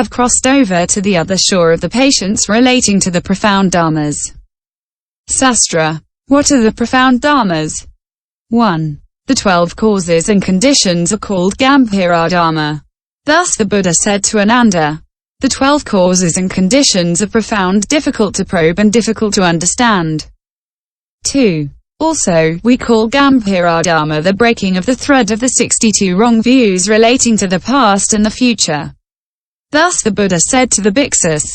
have crossed over to the other shore of the patience relating to the profound Dharmas. Sastra. What are the profound Dharmas? 1. The 12 causes and conditions are called Gambhira Dharma. Thus the Buddha said to Ananda, the 12 causes and conditions are profound, difficult to probe and difficult to understand. 2. Also, we call Gambhira Dharma the breaking of the thread of the 62 wrong views relating to the past and the future. Thus the Buddha said to the bhiksus,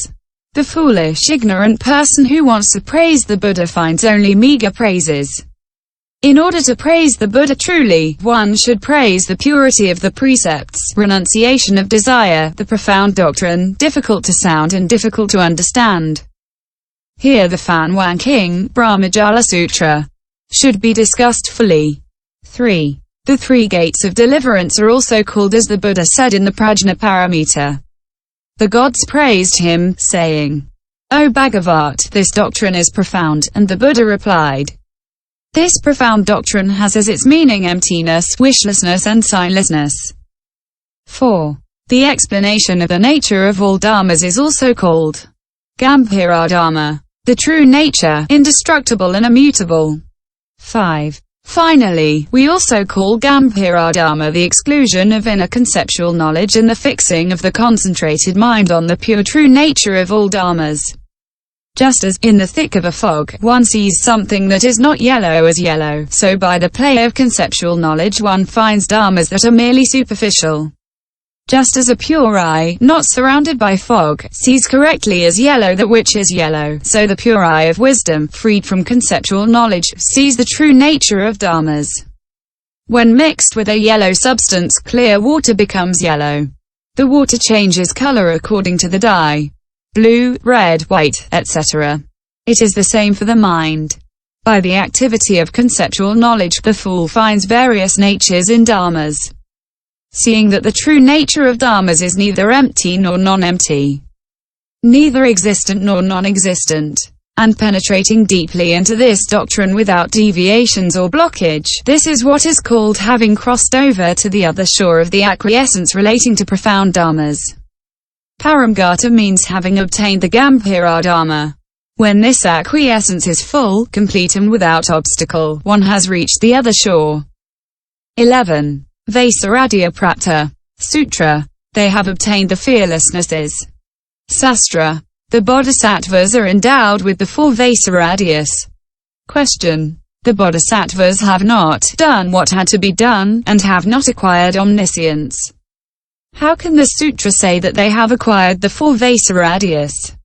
the foolish, ignorant person who wants to praise the Buddha finds only meager praises. In order to praise the Buddha truly, one should praise the purity of the precepts, renunciation of desire, the profound doctrine, difficult to sound and difficult to understand. Here the Fan Wang King, Brahmajala Sutra, should be discussed fully. 3. The 3 gates of deliverance are also called as the Buddha said in the Prajnaparamita. The gods praised him, saying, O Bhagavat, this doctrine is profound, and the Buddha replied, this profound doctrine has as its meaning emptiness, wishlessness and signlessness. 4. The explanation of the nature of all dharmas is also called Gambhira Dharma, the true nature, indestructible and immutable. 5. Finally, we also call Gambhira Dharma the exclusion of inner conceptual knowledge and the fixing of the concentrated mind on the pure true nature of all dharmas. Just as, in the thick of a fog, one sees something that is not yellow as yellow, so by the play of conceptual knowledge one finds dharmas that are merely superficial. Just as a pure eye, not surrounded by fog, sees correctly as yellow that which is yellow, so the pure eye of wisdom, freed from conceptual knowledge, sees the true nature of dharmas. When mixed with a yellow substance, clear water becomes yellow. The water changes color according to the dye. Blue, red, white, etc. It is the same for the mind. By the activity of conceptual knowledge, the fool finds various natures in dharmas. Seeing that the true nature of dharmas is neither empty nor non-empty, neither existent nor non-existent, and penetrating deeply into this doctrine without deviations or blockage, this is what is called having crossed over to the other shore of the acquiescence relating to profound dharmas. Paramgata means having obtained the Gambhira Dharma. When this acquiescence is full, complete and without obstacle, one has reached the other shore. 11. Vasaradhya Prapta. Sutra. They have obtained the fearlessnesses. Sastra. The Bodhisattvas are endowed with the 4 Vasaradhyas. Question. The Bodhisattvas have not done what had to be done, and have not acquired omniscience. How can the sutra say that they have acquired the 4 Vasaradhyas?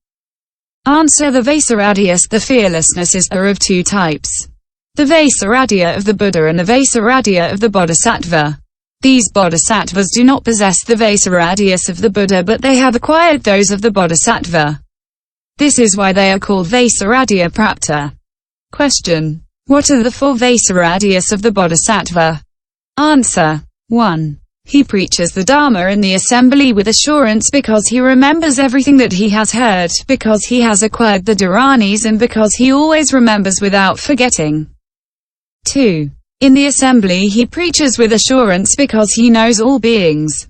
Answer. The Vasaradhyas, the fearlessnesses, are of 2 types. The Vasaradhya of the Buddha and the Vasaradhya of the Bodhisattva. These Bodhisattvas do not possess the Vasaradhyas of the Buddha, but they have acquired those of the Bodhisattva. This is why they are called Vasaradhya Prapta. Question. What are the 4 Vasaradhyas of the Bodhisattva? Answer. 1. He preaches the Dharma in the assembly with assurance because he remembers everything that he has heard, because he has acquired the Dharanis and because he always remembers without forgetting. 2. In the assembly he preaches with assurance because he knows all beings,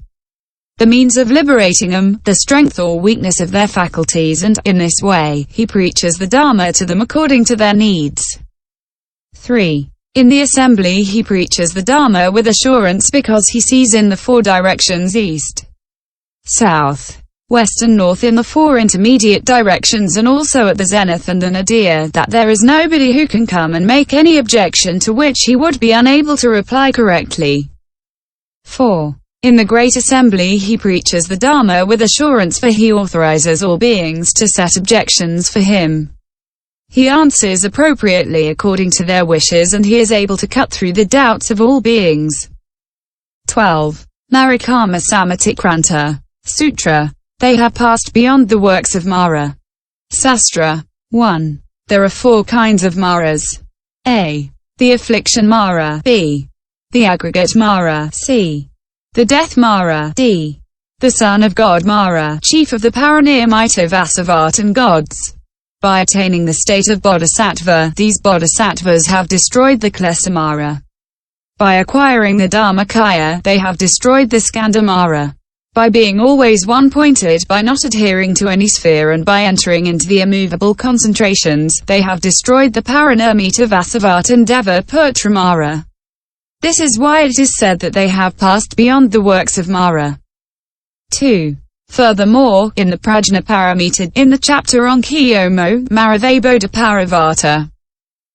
the means of liberating them, the strength or weakness of their faculties, and, in this way, he preaches the Dharma to them according to their needs. 3. In the assembly he preaches the Dharma with assurance because he sees in the 4 directions east, south, west and north, in the 4 intermediate directions, and also at the zenith and the nadir, that there is nobody who can come and make any objection to which he would be unable to reply correctly. 4. In the great assembly he preaches the Dharma with assurance, for he authorizes all beings to set objections for him. He answers appropriately according to their wishes, and he is able to cut through the doubts of all beings. 12. Narikama Samatikranta. Sutra. They have passed beyond the works of Mara. Sastra. 1. There are 4 kinds of Maras. A. The affliction Mara. B. The aggregate Mara. C. The death Mara. D. The Son of God Mara, chief of the Parinirmita Vasavart and gods. By attaining the state of Bodhisattva, these Bodhisattvas have destroyed the Klesa Mara. By acquiring the Dharmakaya, they have destroyed the Skandha Mara. By being always one-pointed, by not adhering to any sphere, and by entering into the immovable concentrations, they have destroyed the paranirmita Vasavata Deva Putra Mara. This is why it is said that they have passed beyond the works of Mara. 2. Furthermore, in the Prajna Paramita, in the chapter on Kiyomo, Mara Bodha Paravata,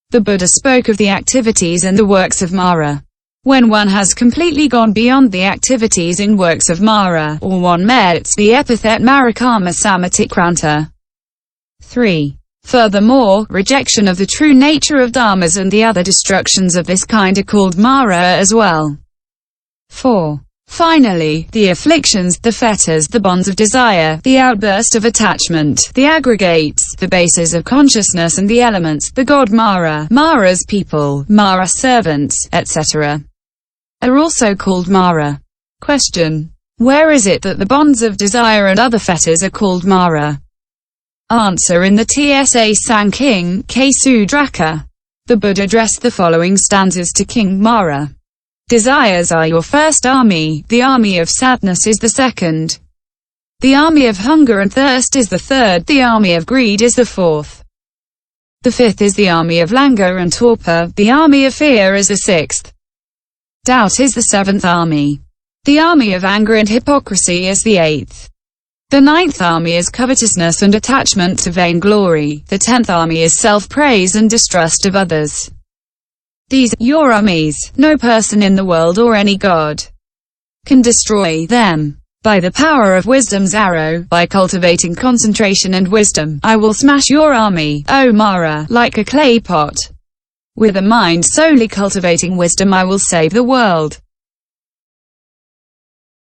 the Buddha spoke of the activities and the works of Mara. When one has completely gone beyond the activities in works of Mara, or one merits the epithet Marakama Samatikranta. 3. Furthermore, rejection of the true nature of Dharmas and the other destructions of this kind are called Mara as well. 4. Finally, the afflictions, the fetters, the bonds of desire, the outburst of attachment, the aggregates, the bases of consciousness and the elements, the god Mara, Mara's people, Mara servants, etc., are also called Mara. Question. Where is it that the bonds of desire and other fetters are called Mara? Answer. In the tsang king, ksudraka. The Buddha addressed the following stanzas to King Mara. Desires are your first army, the army of sadness is the second. The army of hunger and thirst is the third, the army of greed is the fourth. The fifth is the army of languor and torpor, the army of fear is the sixth. Doubt is the seventh army. The army of anger and hypocrisy is the eighth. The ninth army is covetousness and attachment to vainglory, the 10th army is self-praise and distrust of others. These are your armies. No person in the world or any god can destroy them. By the power of wisdom's arrow, by cultivating concentration and wisdom, I will smash your army, O Mara, like a clay pot. With a mind solely cultivating wisdom I will save the world.